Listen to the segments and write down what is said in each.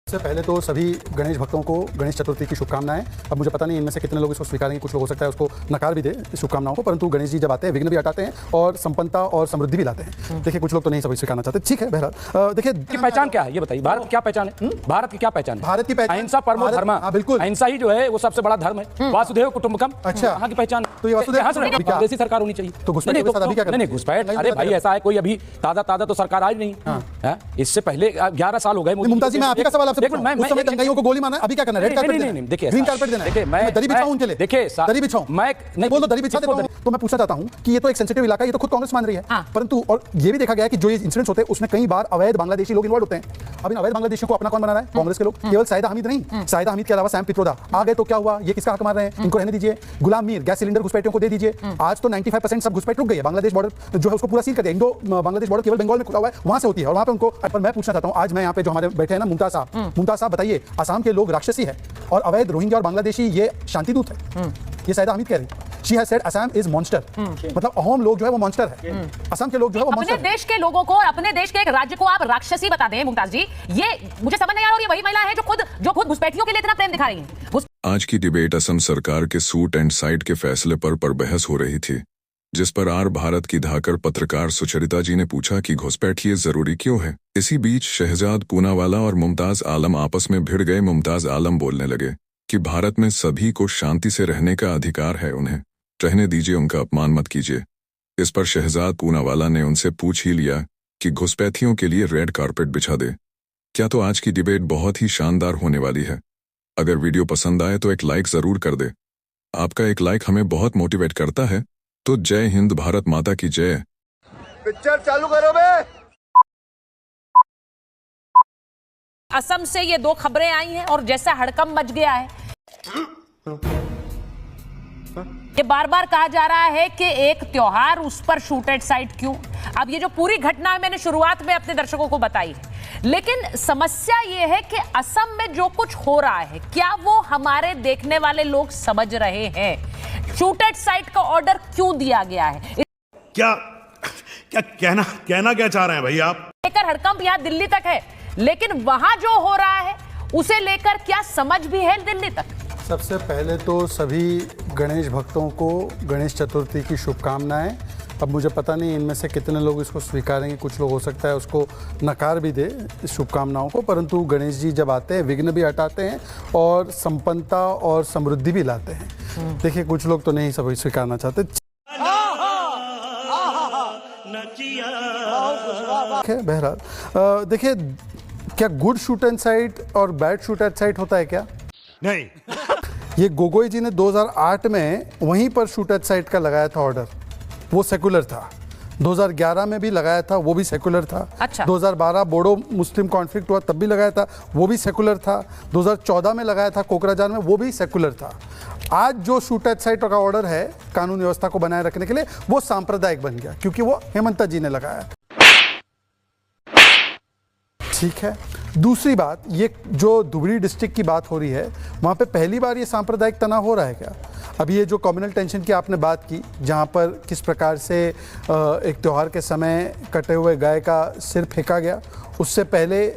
सबसे पहले तो सभी गणेश भक्तों को गणेश चतुर्थी की शुभकामनाएं। अब मुझे पता नहीं इनमें से कितने लोग इसको स्वीकारेंगे, कुछ लोग हो सकता है उसको नकार भी दे इस शुभकामनाओं को, परंतु गणेश जी जब आते हैं विघ्न भी हटाते हैं और संपन्नता और समृद्धि भी लाते हैं। देखिए कुछ लोग तो नहीं सब स्वीकारना चाहते, ठीक है। बहरहाल देखिए की पहचान क्या है ये बताइए, भारत की क्या पहचान है? भारत की क्या पहचान है? भारत की पहचान अहिंसा परमो धर्म। बिल्कुल, अहिंसा ही जो है वो सबसे बड़ा धर्म है। वासुदेव कुटुंबकम। अच्छा, यहाँ की पहचान तो ये वासुदेव देसी सरकार होनी चाहिए। तो घुसपैठ के साथ अभी क्या करें? नहीं घुसपैठ, अरे भाई ऐसा है कोई अभी ताजा तो सरकार आई नहीं। इससे पहले 11 साल हो गए। मुमताज जी, मैं आपका सवाल आपसे पूछूं, उस समय दंगाइयों को गोली मारना है, अभी क्या करना है? रेड कार्पेट देना है? देखिए ग्रीन कार्पेट देना है? देखिए मैं दरी बिछाऊं उनके लिए? देखिए दरी बिछाऊं? मैं नहीं बोल दो दरी बिछा देता हूं। तो मैं पूछना चाहता हूं कि ये तो एक सेंसिटिव इलाका है, ये तो खुद कांग्रेस मान रही है, परंतु और ये भी देखा गया है कि जो ये इंसिडेंट्स होते हैं उसमें कई बार अवैध बांग्लादेशी लोग इन्वॉल्व होते हैं। अब इन अवैध बांग्लादेशियों को अपना कौन बना रहा है? कांग्रेस के लोग। केवल साहिदा हमीद नहीं, साहिदा हमीद के अलावा सैम पित्रोदा आ गए तो क्या हुआ? ये किसका हक मार रहे हैं? इनको रहने दीजिए। गुलाम मीर गैस सिलेंडर घुसपैठियों को दे दीजिए। आज तो 95% सब घुसपैठ रुक गई है। बांग्लादेश बॉर्डर जो है उसको पूरा सील कर दिया। इंडो बांग्लादेश बॉर्डर केवल बंगाल में खुला हुआ है, वहां से होती है और वहां पे उनको। पर मैं पूछना चाहता हूं, आज मैं यहाँ पे जो हमारे बैठे हैं ना मुमताज साहब बताइए, असम के लोग राक्षसी है और अवैध रोहिंग्या और बांग्लादेशी ये शांतिदूत है। ये साहिदा हमीद कह रही, she has said Assam is monster. मतलब अहोम लोग जो है वो मॉन्स्टर है, असम के लोग जो है वो मॉन्स्टर है। अपने देश के लोगों को और अपने देश के एक राज्य को आप राक्षसी बता दें मुमताज जी, ये मुझे समझ नहीं आ रहा। और ये वही महिला है जो खुद घुसपैठियों के लिए इतना प्रेम दिखा रही है। आज की डिबेट असम सरकार के सूट एंड साइड के फैसले पर बहस हो रही थी, जिस पर आर भारत की धाकर पत्रकार सुचरिता जी ने पूछा कि घुसपैठ ये जरूरी क्यों है। इसी बीच शहजाद पूनावाला और मुमताज आलम आपस में भिड़ गए। मुमताज आलम बोलने लगे कि भारत में सभी को शांति से रहने का अधिकार है, उन्हें रहने दीजिए, उनका अपमान मत कीजिए। इस पर शहजाद पूनावाला ने उनसे पूछ ही लिया कि घुसपैठियों के लिए रेड कारपेट बिछा दे क्या। तो आज की डिबेट बहुत ही शानदार होने वाली है। अगर वीडियो पसंद आए तो एक लाइक जरूर कर दे। आपका एक लाइक हमें बहुत मोटिवेट करता है। तो जय हिंद, भारत माता की जय। पिक्चर चालू करो बे। असम से ये दो खबरें आई हैं और जैसा हड़कंप मच गया है। ये बार बार कहा जा रहा है कि एक त्योहार, उस पर शूट एट साइट क्यों। अब ये जो पूरी घटना है मैंने शुरुआत में अपने दर्शकों को बताई है, लेकिन समस्या ये है कि असम में जो कुछ हो रहा है क्या वो हमारे देखने वाले लोग समझ रहे हैं? शूट एट साइट का ऑर्डर क्यों दिया गया है? क्या कहना क्या चाह रहे हैं भाई आप? लेकर हड़कंप यहाँ दिल्ली तक है, लेकिन वहां जो हो रहा है उसे लेकर क्या समझ भी है दिल्ली तक? सबसे पहले तो सभी गणेश भक्तों को गणेश चतुर्थी की शुभकामनाएं। अब मुझे पता नहीं इनमें से कितने लोग इसको स्वीकारेंगे, कुछ लोग हो सकता है उसको नकार भी दे इस शुभकामनाओं को, परंतु गणेश जी जब आते हैं विघ्न भी हटाते हैं और संपन्नता और समृद्धि भी लाते हैं। देखिए कुछ लोग तो नहीं सब स्वीकारना चाहते। बहरहाल देखिए, क्या गुड शूट एंड साइट और बैड शूट एट साइट होता है क्या? नहीं। ये गोगोई जी ने 2008 में वहीं पर शूट एट साइट का लगाया था ऑर्डर, वो सेकुलर था। 2011 में भी लगाया था, वो भी सेकुलर था। अच्छा। 2012 बोडो मुस्लिम कॉन्फ्लिक्ट हुआ तब भी लगाया था, वो भी सेकुलर था। 2014 में लगाया था कोकराझार में, वो भी सेकुलर था। आज जो शूट एट साइट का ऑर्डर है कानून व्यवस्था को बनाए रखने के लिए, वो सांप्रदायिक बन गया क्योंकि वो हेमंता जी ने लगाया। ठीक है। दूसरी बात, ये जो धुबरी डिस्ट्रिक्ट की बात हो रही है, वहाँ पे पहली बार ये सांप्रदायिक तनाव हो रहा है क्या? अभी ये जो कम्युनल टेंशन की आपने बात की, जहाँ पर किस प्रकार से एक त्यौहार के समय कटे हुए गाय का सिर फेंका गया, उससे पहले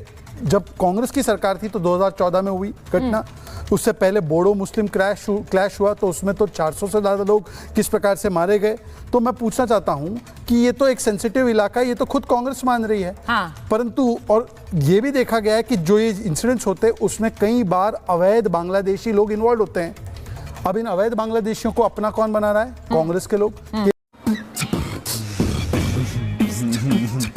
जब कांग्रेस की सरकार थी तो 2014 में हुई घटना। उससे पहले बोडो मुस्लिम क्लैश हुआ तो उसमें तो 400 से ज़्यादा लोग किस प्रकार से मारे गए। तो मैं पूछना चाहता हूं कि ये तो एक सेंसिटिव इलाका है, ये तो खुद कांग्रेस मान रही है। परंतु और ये भी देखा गया है कि जो ये इंसिडेंट्स होते हैं उसमें कई बार अवैध बांग्लादेशी लोग इन्वॉल्व होते हैं। अब इन अवैध बांग्लादेशियों को अपना कौन बना रहा है? कांग्रेस के लोग।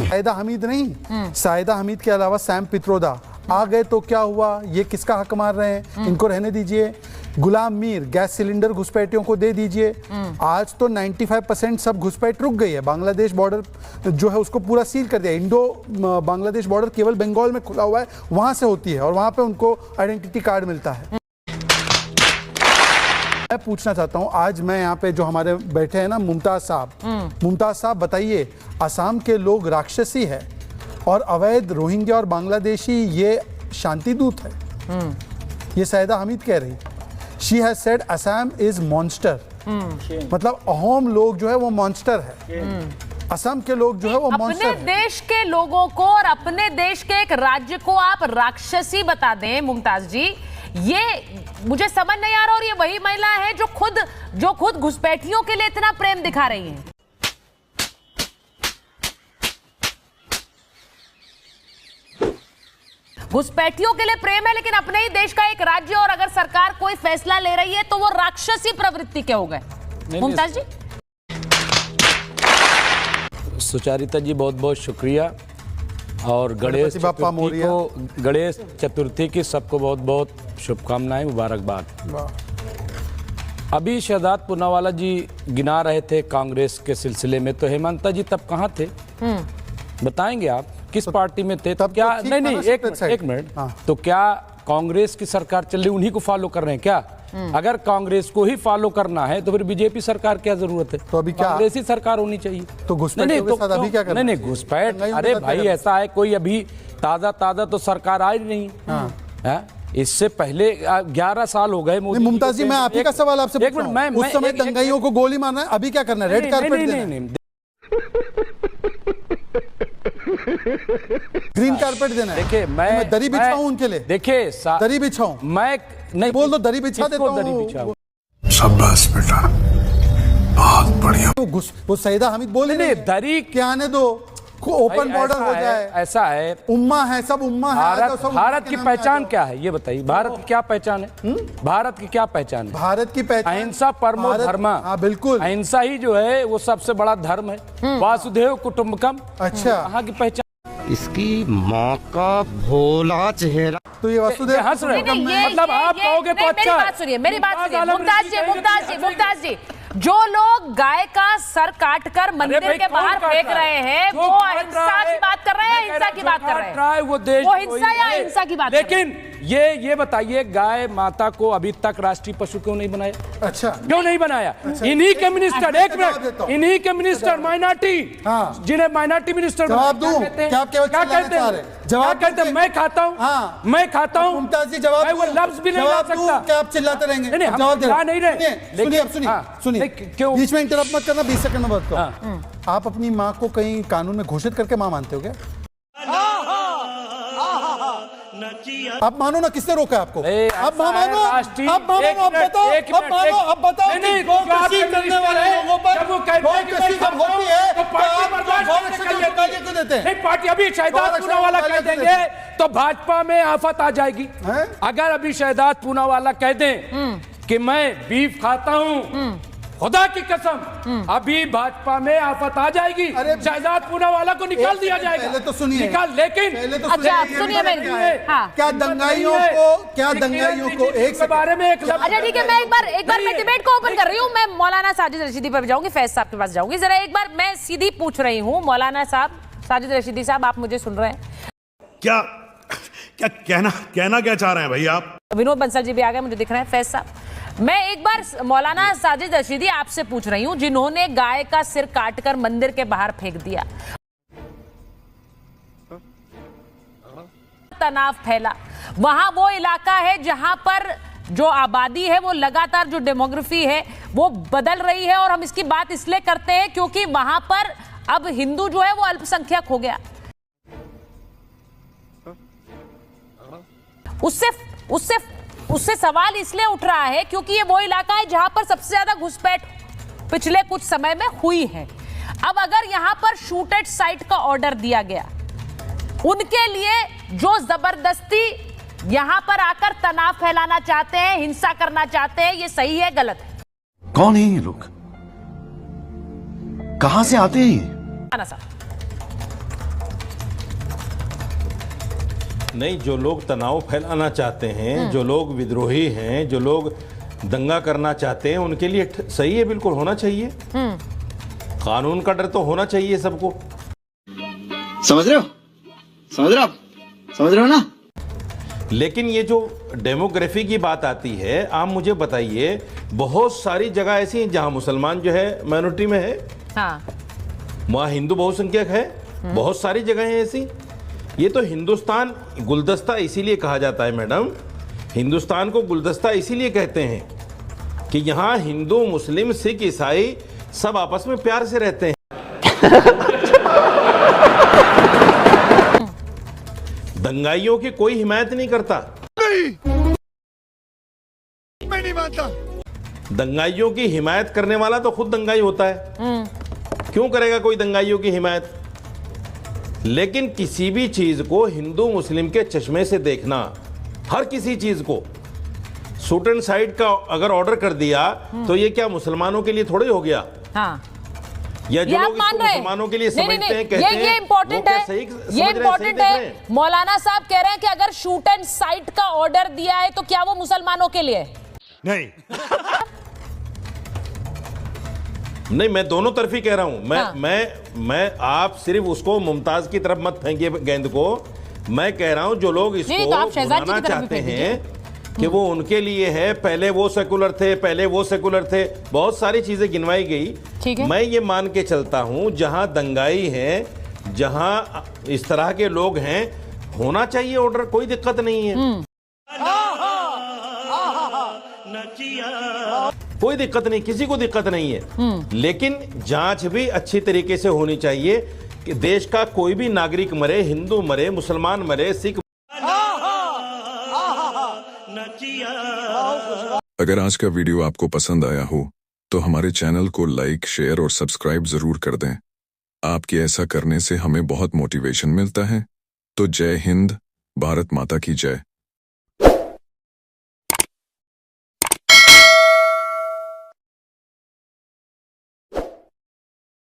साहिदा हमीद नहीं, साहिदा हमीद के अलावा सैम पित्रोदा आ गए तो क्या हुआ? ये किसका हक मार रहे हैं? इनको रहने दीजिए। गुलाम मीर गैस सिलेंडर घुसपैठियों को दे दीजिए। आज तो 95% सब घुसपैठ रुक गई है। बांग्लादेश बॉर्डर जो है उसको पूरा सील कर दिया। इंडो बांग्लादेश बॉर्डर केवल बंगाल में खुला हुआ है, वहां से होती है और वहां पे उनको आइडेंटिटी कार्ड मिलता है। मैं पूछना चाहता हूं, आज मैं यहाँ पे जो हमारे बैठे हैं ना मुमताज साहब बताइए, असम के लोग राक्षसी है और अवैध रोहिंग्या और बांग्लादेशी ये शांतिदूत है। ये साहिदा हमीद कह रही, she has said Assam is monster. मतलब अहोम लोग जो है वो मॉन्स्टर है। असम के लोग जो है वो अपने मॉन्स्टर हैं। देश के लोगों को और अपने देश के एक राज्य को आप राक्षसी बता दें मुमताज जी, ये मुझे समझ नहीं आ रहा। और ये वही महिला है जो खुद घुसपैठियों के लिए इतना प्रेम दिखा रही है। घुसपैठियों के लिए प्रेम है, लेकिन अपने ही देश का एक राज्य और अगर सरकार कोई फैसला ले रही है तो वो राक्षसी प्रवृत्ति के हो गए। मुमताज जी। सुचारिता जी बहुत बहुत शुक्रिया, और गणेश बाप्पा चतुर्थी मोरिया। को, गणेश चतुर्थी की सबको बहुत बहुत शुभकामनाएं, मुबारकबाद। अभी शहजाद पूनावाला जी गिना रहे थे कांग्रेस के सिलसिले में, तो हेमंता जी तब कहाँ थे? बताएंगे आप किस पार्टी में थे? तब क्या तो ठीक नहीं था नहीं, ना, एक मिनट। हाँ। तो क्या कांग्रेस की सरकार चल रही, उन्हीं को फॉलो कर रहे हैं क्या? अगर कांग्रेस को ही फॉलो करना है तो फिर बीजेपी सरकार क्या जरूरत है? तो अभी क्या कांग्रेस ही सरकार होनी चाहिए। तो घुसपैठियों के साथ अभी क्या करना नहीं चाहिए? घुसपैठ, दंगाइयों के अरे साथ क्या भाई करना ऐसा है, कोई अभी ताजा तो सरकार आई नहीं है। इससे पहले 11 साल हो गए मोदी। मुमताज जी, मैं आप ही का सवाल आपसे पूछ रहा हूं। उस समय एक- दंगाइयों को गोली मारना है, अभी क्या करना है? रेड कारपेट देना है? ग्रीन कारपेट देना है? देखिए मैं दरी बिछाऊं उनके लिए? देखिए दरी बिछाऊं? मैं नहीं बोल दो, दरी बिछा किसको देता दरी हूं। बिछाऊं? शाबाश बेटा, बहुत बढ़िया। वो सईदा हामिद बोले नहीं, दरी क्या आने दो, ओपन भाई, बॉर्डर ऐसा हो है, जाए। ऐसा है। उम्मा है, सब उम्मा है। आ जाओ, सब उम्मा भारत के की नाम पे आ पहचान जाओ। क्या है ये बताइए? भारत की क्या पहचान है? भारत की क्या पहचान है? भारत की पहचान अहिंसा परमो भारत- धर्म। हाँ बिल्कुल। अहिंसा ही जो है वो सबसे बड़ा धर्म है। वासुदेव कुटुंबकम। अच्छा। कहाँ की पहचान? इसकी माँ का भोला चेहरा। तो ये वसुदेव ये हंस रहे हैं। नहीं, ये- मतलब आप ये- कहोगे तो नहीं, अच्छा मेरी है। बात सुनिए, मेरी बात सुनिए आलम मुमताज रशीदी जी, कहेंगे मुमताज जी, जो लोग गाय का सर काटकर मंदिर भाई, के कौन बाहर काट फेंक रहा है? रहे हैं, जो वो काट अहिंसा रहा की है, बात कर रहे हैं, मैं कह हिंसा रहा की हूं, बात जो कर काट रहे रहा है, हैं? वो देश वो को हिंसा ही या है। अहिंसा की बात कर रहे हैं? लेकिन ये बताइए, गाय माता को अभी तक राष्ट्रीय पशु क्यों नहीं बनाया? अच्छा, क्यों नहीं बनाया? इन्हीं के मिनिस्टर, एक जवाब देता मिनट, हूं। इन्हीं के मिनिस्टर माइनॉरिटी, हाँ। जिन्हें माइनॉरिटी मिनिस्टर जवाब दूं? कहते हैं? क्या आप केवल क्या चिल्लाना कहते चाह हैं? रहे हैं? क्या जवाब कहते हैं? दूं? मैं खाता हूं, हाँ। मैं खाता हूं। मुमताज जी, जवाब मैं वो दूं? लफ्ज भी नहीं ला जवाब दूं? सकता। क्या आप चिल्लाते रहेंगे? नहीं, हम जवाब दे चिल्ला नहीं रहे। सुनिए, लेकिन- अब सुनिए, हाँ। सुनिए। नहीं, क्यों? बीच में इंटरप्ट मत करना, 20 सेकंड में बात हाँ। करो। आप अपनी माँ को कहीं कानून में घोषित करके माँ मानते हो क्या? आप मानो ना, किसने रोका है आपको? अब माँ मानो, अब मानो, अब बताओ, अब मानो, अब बताओ कि गौकशी करने वाले लोगों पर गौकशी जब होती है तो आप गौरक्षक को निकालिए क्यों देते हैं? नहीं, पार्टी अभी शहजाद पूनावाला कह देंगे तो भाजपा में आफत आ जाएगी। हैं? अगर अभी शहजाद पूनावाला कह दें कि मैं बीफ खाता हूं, खुदा की कसम अभी भाजपा में आफत आ जाएगी। अरे शहजाद पूनावाला को निकाल एक दिया सेकंड जाएगा। पहले तो सुनिए। निकाल, लेकिन पहले तो अच्छा, सुनिए, सुनिए ये मेरी। क्या है? हाँ। क्या दंगाइयों को एक के बारे में एक लफ्ज- अच्छा ठीक है, मैं एक बार मैं नहीं, डिबेट को ओपन कर रही हूँ। मैं मौलाना साजिद रशीदी पर जाऊंगी, फैज साहब के पास जाऊंगी। जरा एक बार मैं सीधी पूछ रही हूँ, मौलाना साहब, साजिद रशीदी साहब, आप मुझे सुन रहे हैं? क्या क्या कहना क्या चाह रहे हैं भाई आप? विनोद बंसल जी भी आ गए, मुझे दिख रहे हैं। फैज साहब, मैं एक बार मौलाना साजिद रशीदी आपसे पूछ रही हूं, जिन्होंने गाय का सिर काटकर मंदिर के बाहर फेंक दिया, तनाव फैला, वहां वो इलाका है जहां पर जो आबादी है, वो लगातार जो डेमोग्राफी है वो बदल रही है। और हम इसकी बात इसलिए करते हैं क्योंकि वहां पर अब हिंदू जो है वो अल्पसंख्यक हो गया। उससे सवाल इसलिए उठ रहा है क्योंकि ये वो इलाका है जहां पर सबसे ज्यादा घुसपैठ पिछले कुछ समय में हुई है। अब अगर यहां पर शूटेड साइट का ऑर्डर दिया गया, उनके लिए जो जबरदस्ती यहां पर आकर तनाव फैलाना चाहते हैं, हिंसा करना चाहते हैं, ये सही है गलत है? कौन है ये लोग? कहां से आते हैं ये? आना साहब। नहीं, जो लोग तनाव फैलाना चाहते हैं, जो लोग विद्रोही हैं, जो लोग दंगा करना चाहते हैं, उनके लिए सही है, बिल्कुल होना चाहिए। कानून का डर तो होना चाहिए सबको। समझ रहे हो? समझ रहे हो ना? लेकिन ये जो डेमोग्राफी की बात आती है, आप मुझे बताइए, बहुत सारी जगह ऐसी हैं जहां मुसलमान जो है माइनॉरिटी में है, हाँ, वहां हिंदू बहुसंख्यक है, बहुत सारी जगह हैं ऐसी। ये तो हिंदुस्तान गुलदस्ता इसीलिए कहा जाता है मैडम, हिंदुस्तान को गुलदस्ता इसीलिए कहते हैं कि यहाँ हिंदू, मुस्लिम, सिख, ईसाई सब आपस में प्यार से रहते हैं। दंगाइयों की कोई हिमायत नहीं करता। मैं नहीं मानता। दंगाइयों की हिमायत करने वाला तो खुद दंगाई होता है। क्यों करेगा कोई दंगाइयों की हिमायत? लेकिन किसी भी चीज को हिंदू मुस्लिम के चश्मे से देखना, हर किसी चीज को शूट एंड साइड का अगर ऑर्डर कर दिया तो ये क्या मुसलमानों के लिए थोड़े हो गया? हाँ, या जो ये आप लोग मान इसको रहे हैं? मुसलमानों के लिए नहीं, समझते नहीं, हैं, कहते हैं, ये इम्पोर्टेंट है, ये इम्पोर्टेंट है। मौलाना साहब कह रहे हैं कि अगर शूट एंड साइट का ऑर्डर दिया है तो क्या वो मुसलमानों के लिए? नहीं, नहीं, मैं दोनों तरफी कह रहा हूं। हाँ। मैं आप सिर्फ उसको मुमताज की तरफ मत फेंकिए गेंद को। मैं कह रहा हूं जो लोग इसको नहीं, तो आप शहजाद जी की बुलाना तरफ भी चाहते फेंक हैं कि वो उनके लिए है, पहले वो सेकुलर थे, पहले वो सेकुलर थे, बहुत सारी चीजें गिनवाई गई। ठीक है। मैं ये मान के चलता हूं जहां दंगाई है, जहां इस तरह के लोग हैं, होना चाहिए ऑर्डर, कोई दिक्कत नहीं है। कोई दिक्कत नहीं, किसी को दिक्कत नहीं है। लेकिन जांच भी अच्छी तरीके से होनी चाहिए कि देश का कोई भी नागरिक मरे, हिंदू मरे, मुसलमान मरे, सिख। अगर आज का वीडियो आपको पसंद आया हो तो हमारे चैनल को लाइक, शेयर और सब्सक्राइब जरूर कर दें। आपके ऐसा करने से हमें बहुत मोटिवेशन मिलता है। तो जय हिंद, भारत माता की जय।